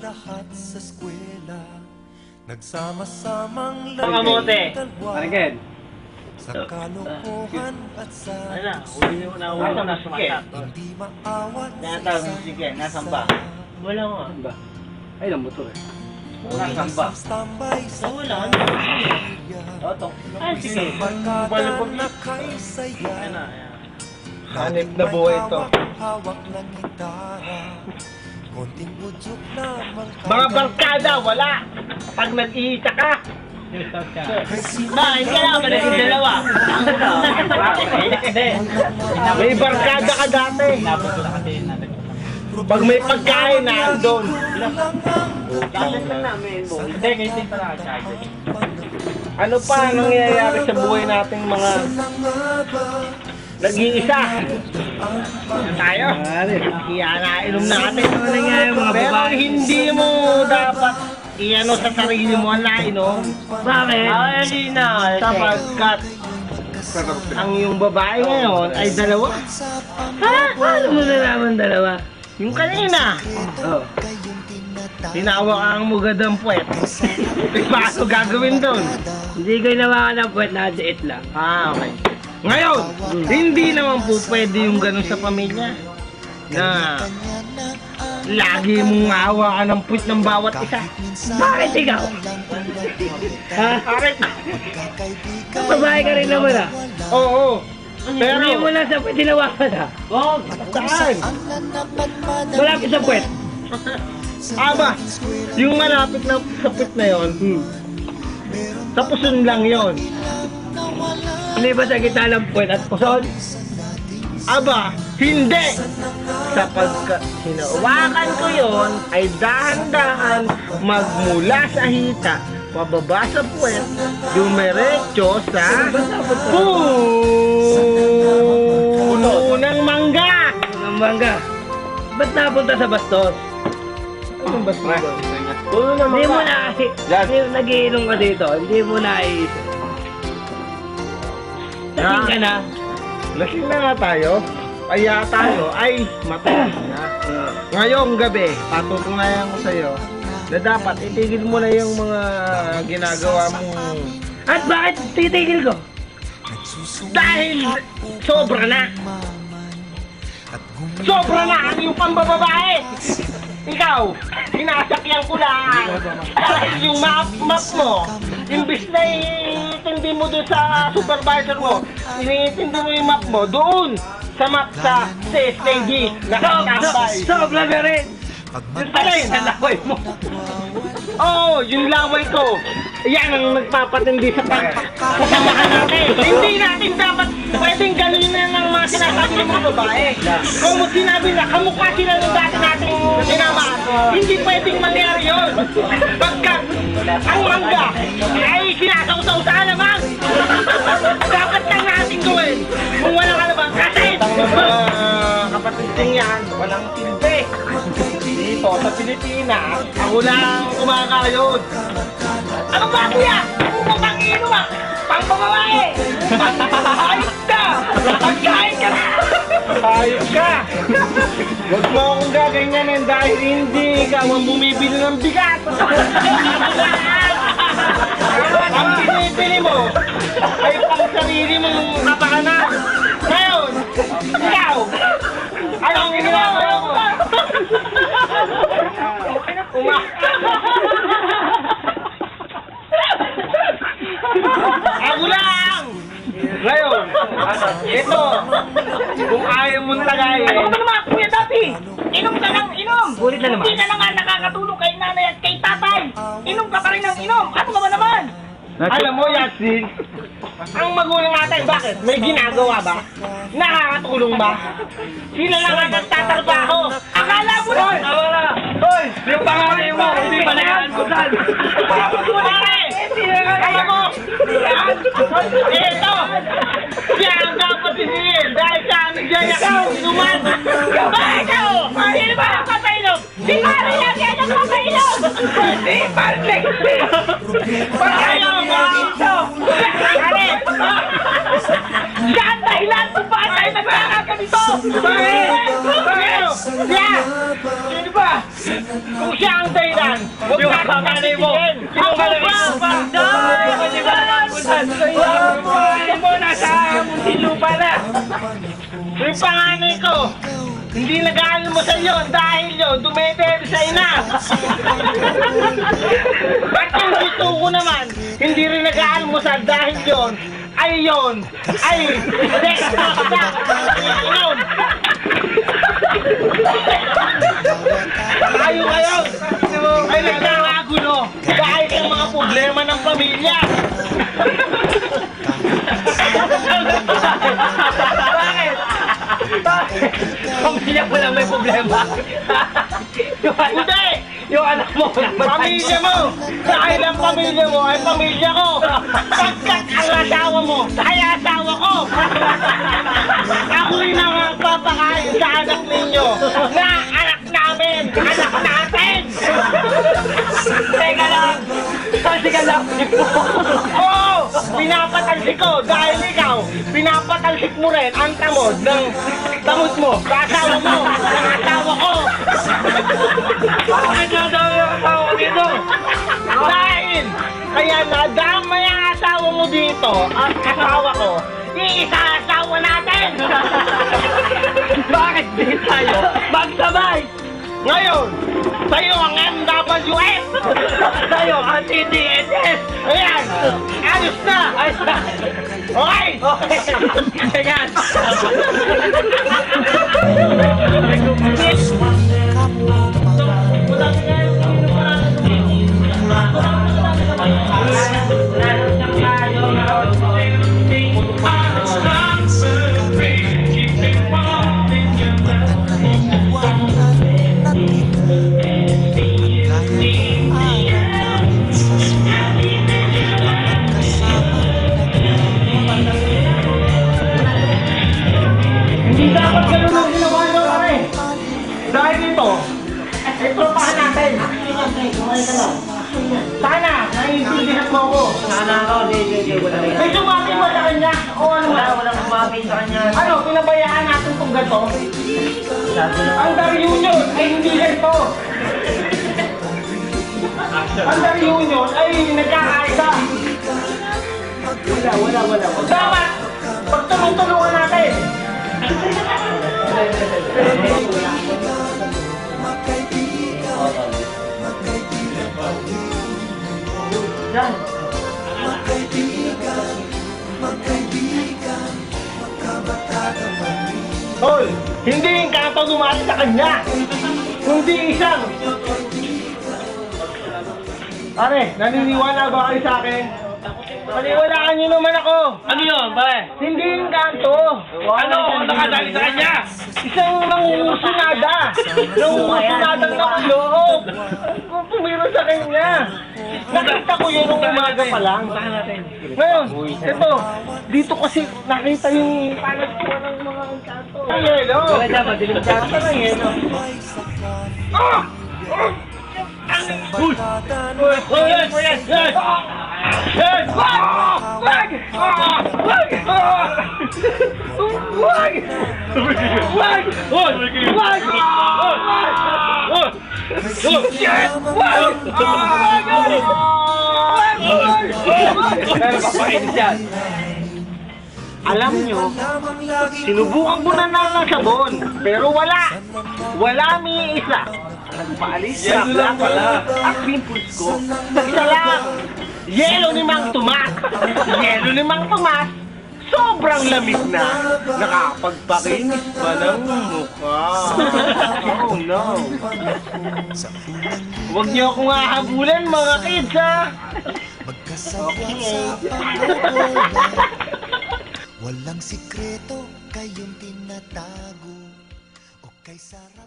lahat sa eskwela, nagsama-samang Kamote. Again. sa kalokohan at sa Uli mo na sumasat. hindi maawat Tinatawag sige, nasan ba? Wala nga. Saan ba? Ay, lang motor eh. Nasan ba? tambay sa Wala. Oto. Ah, sige. barkada na kay saya. Hanip na buhay ito. Hawak ng gitara, konting udyok lamang Mga barkada, wala. Pag nag-iisa ka. Ba, hindi ka naman naging dalawa. Hindi. May barkada ka dati. Pag may pagkain na doon. Gamit lang namin. Hindi, kasi pala ano pa nangyayari sa buhay nating mga nag-iisa? Tayo. Kaya nainom natin. Pero hindi mo dapat iano sa sarili mo ang nainom. Bakit? Ay, na. Sapagkat ang iyong babae ngayon ay dalawa. Ha? Paano mo nalaman dalawa? Yung kanina. Oh. Tinawag ang mugadang puwet. Paano gagawin doon? Hindi ko inawakan ng puwet, nadiit lang. Ah, okay. Ngayon, hindi naman po pwede yung ganun sa pamilya na lagi mong hawakan ng puwet ng bawat isa. Bakit ikaw? Ha? Bakit? Babae ka rin naman ah. Oo. Pero, Hindi mo lang sa puwet hinawakan ah. saan? Malapit sa puwet. Aba, yung malapit na sa puwet na yon, sa puson lang yon. Hindi ba sa gitna ng puwet at puson? Aba, hindi! Sapagkat hinawakan ko yon ay dahan-dahan magmula sa hita, pababa sa puwet, dumiretso sa puno ng mangga! Ang mangga. Ba't napunta sa bastos? Anong bastos doon? Puno ng Hindi mo mangga! na, hindi nagiinom ka dito, hindi mo na iisip. Lasing ka na. Lasing na nga tayo. Kaya tayo ay matay na. Ngayong gabi, patutunayan ko sa'yo na dapat itigil mo na yung mga ginagawa mong... At bakit titigil ko? Dahil sobra na! Sobra na ang iyong pambababae! Ikaw, sinasakyan ko lang! Dahil yung map mo, imbis na iintindi mo doon sa supervisor mo, iniintindi mo yung map mo doon sa map sa CSTG nakatambay. Sobra na rin! Alin? Nalaway mo! Oo, yung laway ko. Yan ang nagpapatindi sa kasamahan natin. Hindi natin dapat pwedeng ganunin na ng mga sinasabi ng mga babae. Kung mo sinabi na kamukha sila ng dati nating sinama, hindi pwedeng mangyari yun. Pagkat ang mangga ay sinasausaw sa alamang. Dapat lang natin gawin kung walang alamang. Kasi kapatid din yan, walang silbi. Dito sa Pilipinas, ako lang kumakayod. Ano ba kuya? Kung pang-inom ah! Pang-babae! Ayos ka! Pagkain ka na! Ayos ka! Huwag mo akong gaganyanin dahil hindi ka ang bumibili ng bigat! Ang binibili mo ay pang sarili mong kapakanan! Ngayon, ikaw! Anong ginagawa mo? Ako lang! Ngayon, ito, kung ayaw mong tagayin... Ano ba naman, kuya dati? Inom ka ng inom! Bulit na naman. Hindi na nga nakakatulong kay nanay at kay tatay! Inom ka pa rin ng inom! Ano ka ba naman? Alam mo, Yasin, ang magulang natin, bakit? May ginagawa ba? Nakakatulong ba? Sila lang ang nagtatrabaho! Akala mo na! Hoy! Yung pangalan mo, hindi pa na ko saan! Wala eh! Alam mo! Ito! Siya ang dapat sisingin dahil sa aming dyan ikaw! Inuman! Bakit ikaw? Sino ba ang kapainom? Si Mari lang yan ang kapainom! Si Mari! Pagkayo mo! Kare! Siya ang dahilan kung bakit tayo nagkakaganito! Bakit? Siya! Sino ba? Kung siya ang dahilan, huwag Yung natin panganay mo. tatigilan. Yung Ako ba? Ito mo, nasa muntinlupa na. Yung panganay ko, hindi nag-aalmusal yun dahil yun, dumedede sa ina. At yung gusto ko naman, hindi rin nag-aalmusal dahil yun, ay yun. Tayo ngayon ay nagkakagulo dahil sa mga problema ng pamilya. Bakit? Pamilya mo lang may problema. Hindi! Yung anak mo. Pamilya mo! Dahil ang pamilya mo ay pamilya ko! Pagkat ang asawa mo ay asawa ko! Ako'y nangapapakain sa anak ninyo na anak namin! Anak natin! Teka lang. Kasi ka lang. Oo! Pinapatalsik ko dahil ikaw, pinapatalsik mo rin ang tamod mo sa asawa mo, sa asawa ko! Bakit na daw yung asawa ko dito? Dahil, kaya nadamay ang asawa mo dito at asawa ko, iisa asawa natin! Bakit di tayo magsabay? Ngayon, sa'yo ang MWS! Tayo ang TDSS. Ayan! Ayos na! Ayos na. Okay! Okay. Ayan. Hindi dapat ganun ang ginawa nyo, pare. Dahil dito, itropahan natin. Sana, naiintindihan mo ako. Sana ako, di wala rin. May sumati mo sa kanya? O ano ba? Walang kumabi sa kanya. Ano, pinabayaan natin itong gato? Ang reunion ay hindi ganito. Ang reunion ay nagkakaisa. Wala. Dapat, pagtulong-tulungan natin. Yan. Hoy, hindi yung kanto dumati sa kanya. Kundi isang. Pare, naniniwala ba kayo sa akin? Paniwalaan niyo naman ako. Ano yun, pare? Hindi yung kanto. Ano? Nakadali sa kanya? Isang nangungusunada. Nangungusunadang nakaloob. Kung pumiro sa kanya. Nakita ko yun nung umaga pa lang. Ngayon, ito. Dito kasi nakita yung panagpuan ng mga kanto. Ang yelo. Wala dyan, madilim dyan. Nasaan ang yelo? Ah! Uy! Alam nyo, sinubukan ko na ng sabon, pero wala. Wala may isa. Nagpaalis sa black at pimples ko. Isa lang. Yelo ni Mang Tomas. Yelo ni Mang Tomas. Sobrang lamig na. Nakapagpakinis pa ng mukha. Oh no. Huwag niyo akong hahabulan mga kids ha. Okay. Walang sikreto kayong tinatago o kay sarap.